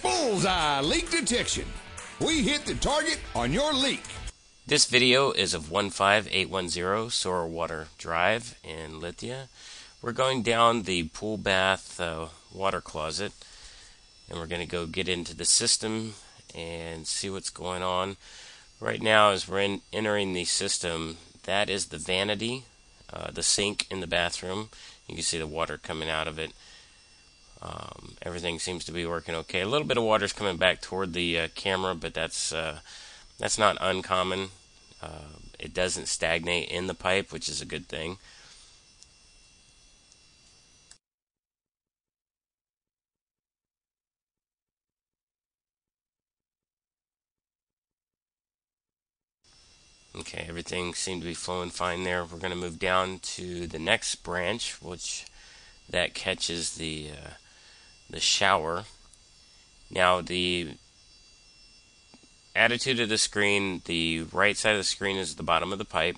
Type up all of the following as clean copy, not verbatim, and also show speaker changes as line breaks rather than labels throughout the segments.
Bullseye Leak Detection. We hit the target on your leak.
This video is of 15810 Sorawater Drive in Lithia. We're going down the pool bath water closet, and we're going to go get into the system and see what's going on. Right now, as we're entering the system, that is the vanity, the sink in the bathroom. You can see the water coming out of it. Everything seems to be working okay. A little bit of water is coming back toward the camera, but that's not uncommon. It doesn't stagnate in the pipe, which is a good thing. Okay, everything seemed to be flowing fine there. We're going to move down to the next branch, which that catches the shower. Now, the attitude of the screen, the right side of the screen is the bottom of the pipe.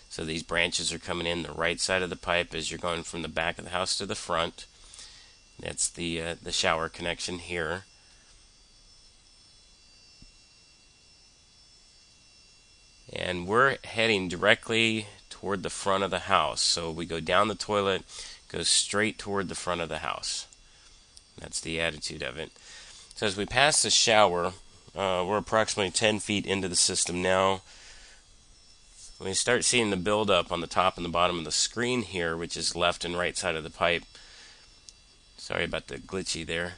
So these branches are coming in the right side of the pipe as you're going from the back of the house to the front. That's the shower connection here. And we're heading directly toward the front of the house. So we go down the toilet, go straight toward the front of the house. That's the attitude of it. So as we pass the shower, we're approximately 10 feet into the system now. We start seeing the buildup on the top and the bottom of the screen here, which is left and right side of the pipe. Sorry about the glitchy there.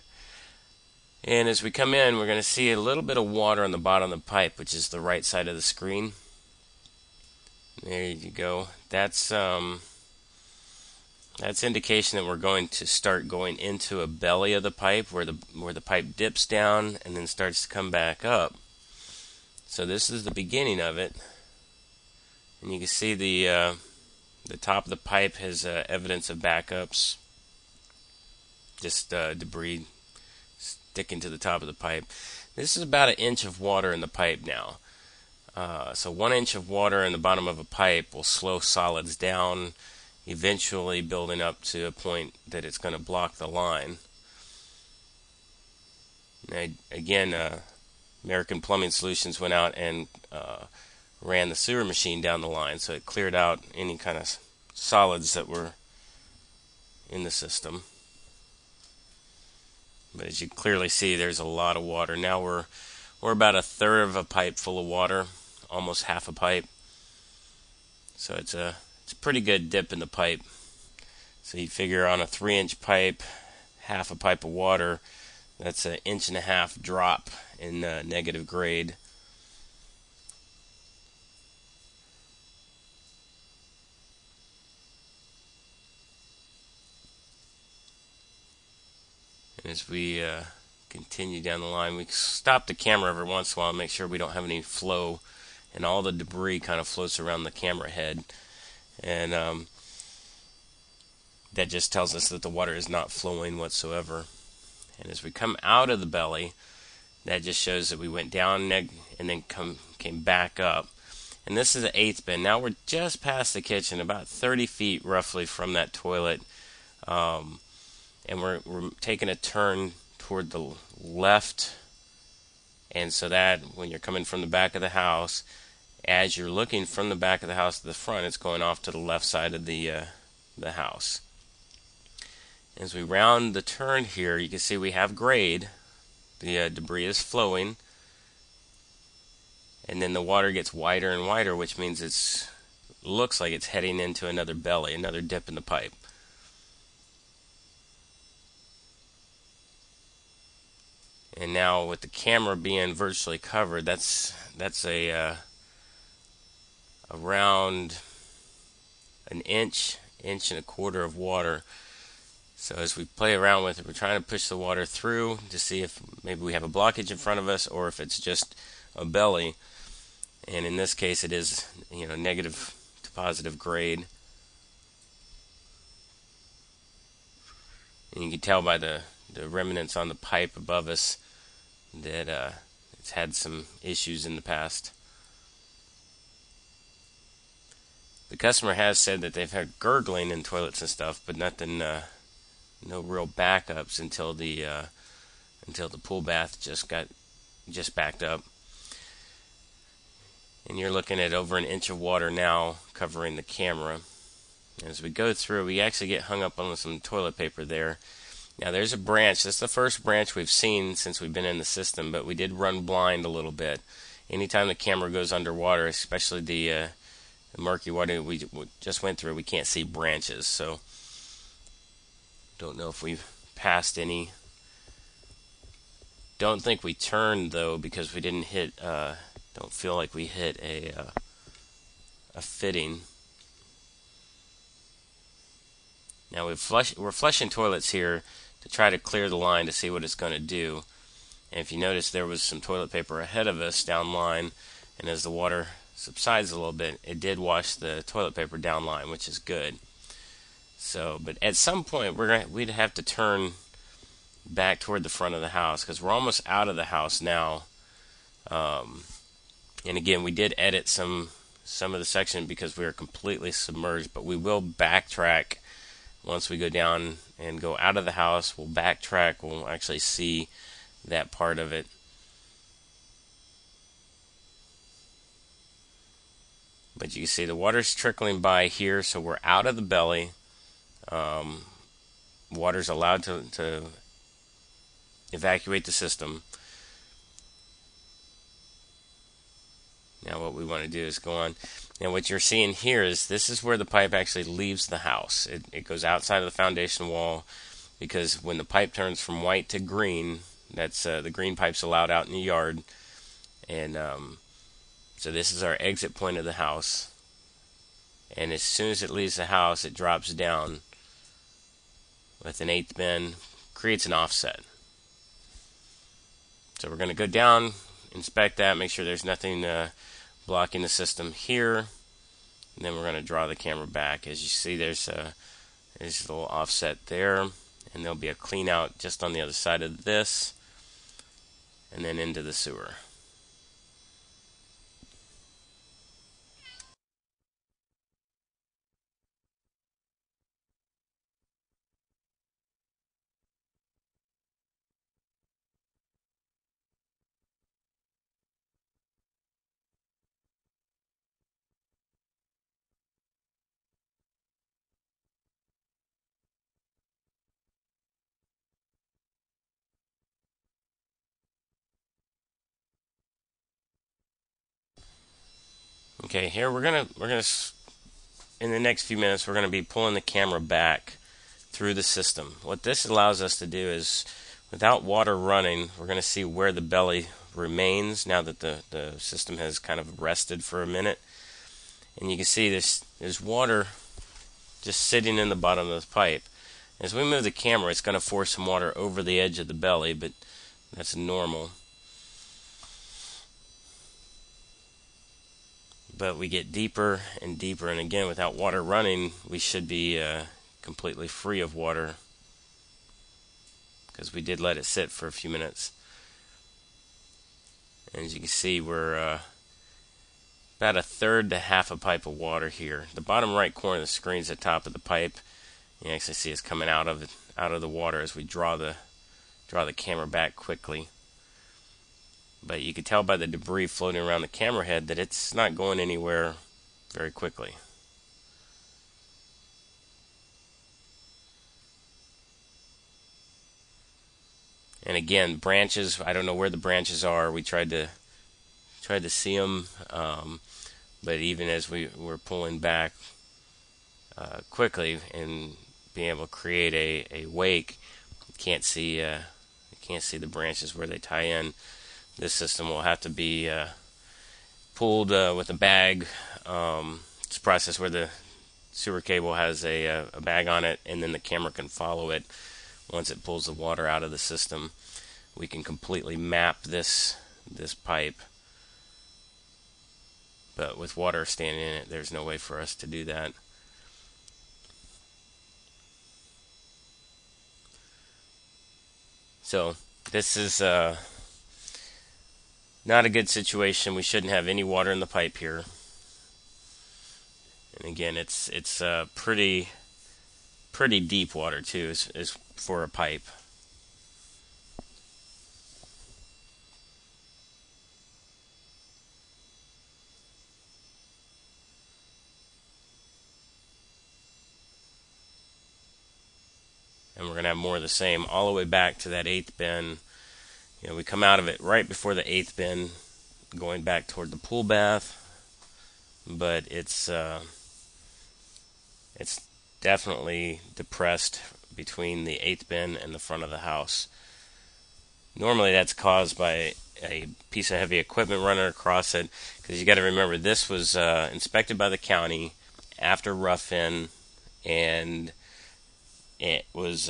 And as we come in, we're going to see a little bit of water on the bottom of the pipe, which is the right side of the screen. There you go. That's indication that we're going to start going into a belly of the pipe where the pipe dips down and then starts to come back up. So this is the beginning of it. And you can see the top of the pipe has evidence of backups. Just debris sticking to the top of the pipe. This is about 1 inch of water in the pipe now. So 1 inch of water in the bottom of a pipe will slow solids down, eventually building up to a point that it's going to block the line. Now, again, American Plumbing Solutions went out and ran the sewer machine down the line, so it cleared out any kind of solids that were in the system. But as you clearly see, there's a lot of water. Now we're about 1/3 of a pipe full of water, almost half a pipe. So it's a pretty good dip in the pipe. So you figure on a 3-inch pipe, half a pipe of water, that's 1.5 inch drop in negative grade. And as we continue down the line, we stop the camera every once in a while and make sure we don't have any flow, and all the debris kind of floats around the camera head. And that just tells us that the water is not flowing whatsoever. And as we come out of the belly, that just shows that we went down and then came back up. And this is the 8th bin. Now we're just past the kitchen, about 30 feet roughly from that toilet. And we're taking a turn toward the left. And so that when you're coming from the back of the house, as you're looking from the back of the house to the front, it's going off to the left side of the house. As we round the turn here, you can see we have grade. The debris is flowing, and then the water gets wider and wider, which means it looks like it's heading into another belly, another dip in the pipe. And now with the camera being virtually covered, that's around 1 inch, 1.25 inches of water. So as we play around with it, we're trying to push the water through to see if maybe we have a blockage in front of us or if it's just a belly. And in this case, it is, negative to positive grade. And you can tell by the remnants on the pipe above us that it's had some issues in the past. The customer has said that they've had gurgling in toilets and stuff, but nothing, no real backups until the until the pool bath just backed up. And you're looking at over an inch of water now covering the camera. As we go through, we actually get hung up on some toilet paper there. Now there's a branch. That's the first branch we've seen since we've been in the system, but we did run blind a little bit. Anytime the camera goes underwater, especially the murky water we just went through, we can't see branches. So don't know if we've passed any. Don't think we turned though, because we didn't hit. Don't feel like we hit a fitting. Now we're flushing toilets here to try to clear the line to see what it's going to do. And if you notice, there was some toilet paper ahead of us down line, and as the water subsides a little bit, it did wash the toilet paper down line, which is good. So, but at some point we'd have to turn back toward the front of the house, because we're almost out of the house now. And again, we did edit some of the section because we were completely submerged, but we will backtrack once we go down and go out of the house. We'll backtrack. We'll actually see that part of it. But you can see the water's trickling by here, so we're out of the belly. Water's allowed to evacuate the system. Now what we want to do is go on. Now what you're seeing here is this is where the pipe actually leaves the house. It goes outside of the foundation wall, because when the pipe turns from white to green, that's the green pipe's allowed out in the yard. And so this is our exit point of the house. And as soon as it leaves the house, it drops down with an 1/8 bend, creates an offset. So we're going to go down, inspect that, make sure there's nothing blocking the system here, and then we're going to draw the camera back. As you see, there's a little offset there, and there'll be a clean out just on the other side of this, and then into the sewer. Okay, here we're gonna in the next few minutes we're gonna be pulling the camera back through the system. What this allows us to do is, without water running, we're gonna see where the belly remains now that the system has kind of rested for a minute. And you can see there's water just sitting in the bottom of the pipe. As we move the camera, it's going to force some water over the edge of the belly, but that's normal. But we get deeper and deeper, and again, without water running, we should be completely free of water, because we did let it sit for a few minutes. And as you can see, we're about 1/3 to half a pipe of water here. The bottom right corner of the screen is the top of the pipe. You actually see it's coming out of the water as we draw the camera back quickly. But you can tell by the debris floating around the camera head that it's not going anywhere very quickly. And again, branches, I don't know where the branches are. We tried to see them, but even as we were pulling back quickly and being able to create a wake, you can't see the branches where they tie in. This system will have to be pulled with a bag. It's a process where the sewer cable has a bag on it, and then the camera can follow it. Once it pulls the water out of the system, we can completely map this pipe. But with water standing in it, there's no way for us to do that. So this is not a good situation. We shouldn't have any water in the pipe here. And again, it's pretty deep water too, is for a pipe. we're going to have more of the same all the way back to that 8th bin. You know, we come out of it right before the 8th bin, going back toward the pool bath, but it's definitely depressed between the 8th bin and the front of the house. Normally that's caused by a piece of heavy equipment running across it, because you got to remember this was inspected by the county after rough-in, and it was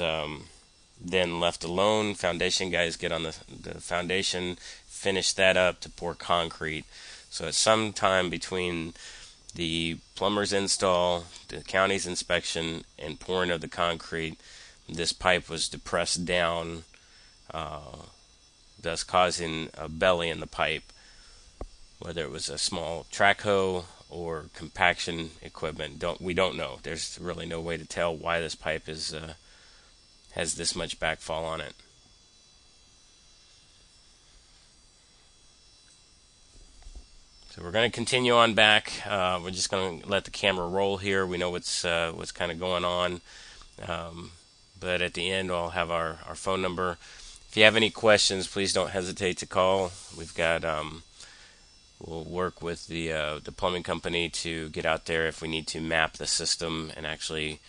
then left alone. Foundation guys get on the foundation, finish that up to pour concrete. So at some time between the plumber's install, the county's inspection, and pouring of the concrete, this pipe was depressed down, thus causing a belly in the pipe. Whether it was a small track hoe or compaction equipment, we don't know. There's really no way to tell why this pipe has this much backfall on it. So we're going to continue on back. We're just going to let the camera roll here. We know what's kind of going on. But at the end, I'll have our phone number. If you have any questions, please don't hesitate to call. We've got we'll work with the plumbing company to get out there if we need to map the system and actually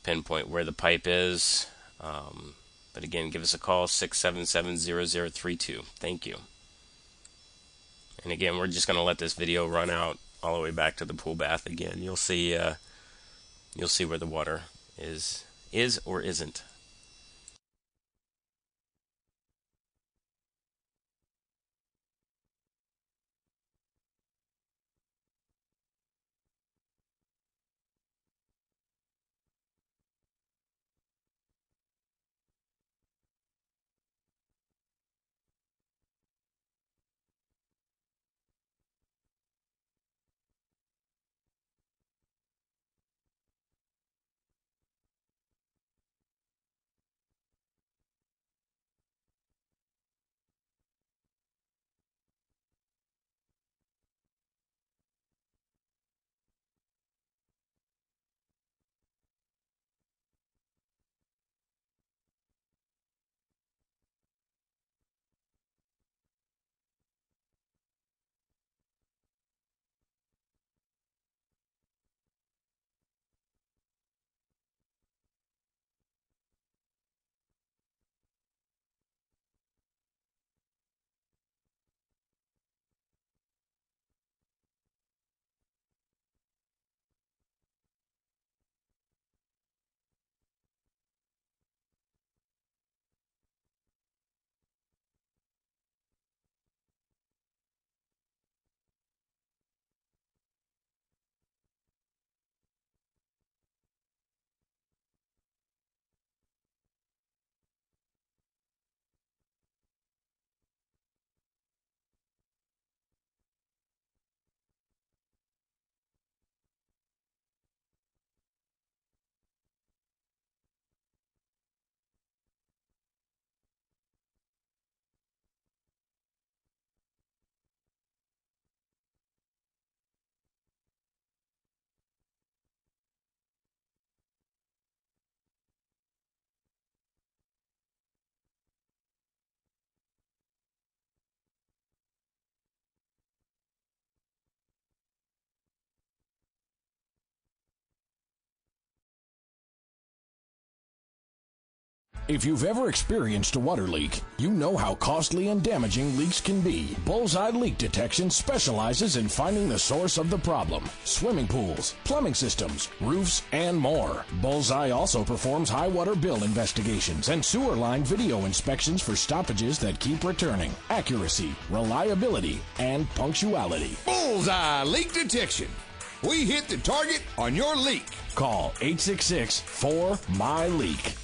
pinpoint where the pipe is. But again, give us a call, 677-0032. Thank you. And again, we're just going to let this video run out all the way back to the pool bath again. You'll see where the water is or isn't.
If you've ever experienced a water leak, you know how costly and damaging leaks can be. Bullseye Leak Detection specializes in finding the source of the problem. Swimming pools, plumbing systems, roofs, and more. Bullseye also performs high water bill investigations and sewer line video inspections for stoppages that keep returning. Accuracy, reliability, and punctuality. Bullseye Leak Detection. We hit the target on your leak. Call 866-4MY-LEAK.